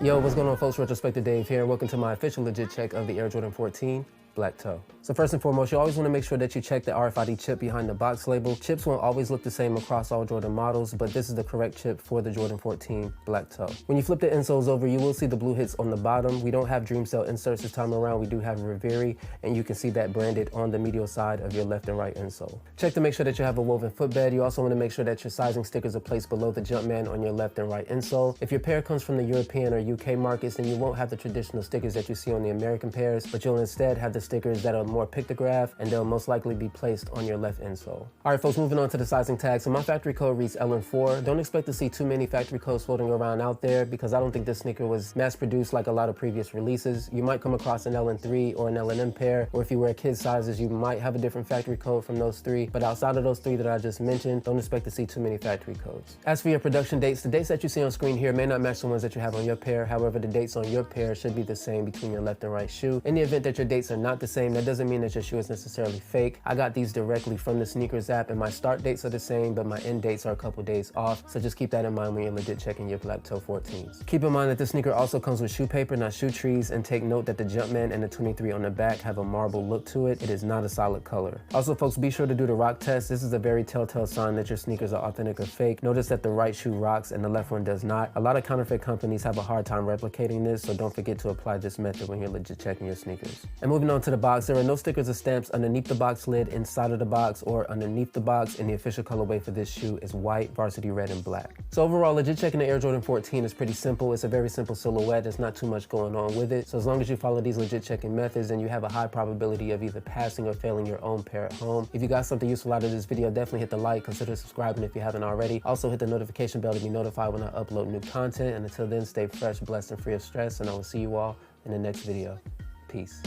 Yo, what's going on, folks? Retrospective Dave here, and welcome to my official legit check of the Air Jordan 14 Black Toe. So first and foremost, you always want to make sure that you check the RFID chip behind the box label. Chips won't always look the same across all Jordan models, but this is the correct chip for the Jordan 14 Black Toe. When you flip the insoles over, you will see the blue hits on the bottom. We don't have Dream Cell inserts this time around. We do have Reveri, and you can see that branded on the medial side of your left and right insole. Check to make sure that you have a woven footbed. You also want to make sure that your sizing stickers are placed below the Jumpman on your left and right insole. If your pair comes from the European or UK markets, then you won't have the traditional stickers that you see on the American pairs, but you'll instead have the stickers that are more pictograph, and they'll most likely be placed on your left insole. All right, folks, moving on to the sizing tag. So my factory code reads LN4. Don't expect to see too many factory codes floating around out there because I don't think this sneaker was mass produced like a lot of previous releases. You might come across an LN3 or an LNM pair, or if you wear kid sizes, you might have a different factory code from those three, but outside of those three that I just mentioned, don't expect to see too many factory codes. As for your production dates, the dates that you see on screen here may not match the ones that you have on your pair. However, the dates on your pair should be the same between your left and right shoe. In the event that your dates are not the same, that doesn't mean that your shoe is necessarily fake. I got these directly from the sneakers app, and my start dates are the same, but my end dates are a couple days off. So just keep that in mind when you're legit checking your Black Toe 14s. Keep in mind that this sneaker also comes with shoe paper, not shoe trees, and take note that the Jumpman and the 23 on the back have a marble look to it. It is not a solid color. Also, folks, be sure to do the rock test. This is a very telltale sign that your sneakers are authentic or fake. Notice that the right shoe rocks and the left one does not. A lot of counterfeit companies have a hard time replicating this, so don't forget to apply this method when you're legit checking your sneakers. And moving on to the box, there are no stickers or stamps underneath the box lid, inside of the box, or underneath the box, and the official colorway for this shoe is white, varsity red, and black. So overall, legit checking the Air Jordan 14 is pretty simple. It's a very simple silhouette. There's not too much going on with it. So as long as you follow these legit checking methods, then you have a high probability of either passing or failing your own pair at home. If you got something useful out of this video, definitely hit the like, consider subscribing if you haven't already. Also hit the notification bell to be notified when I upload new content. And until then, stay fresh, blessed, and free of stress, and I will see you all in the next video. Peace.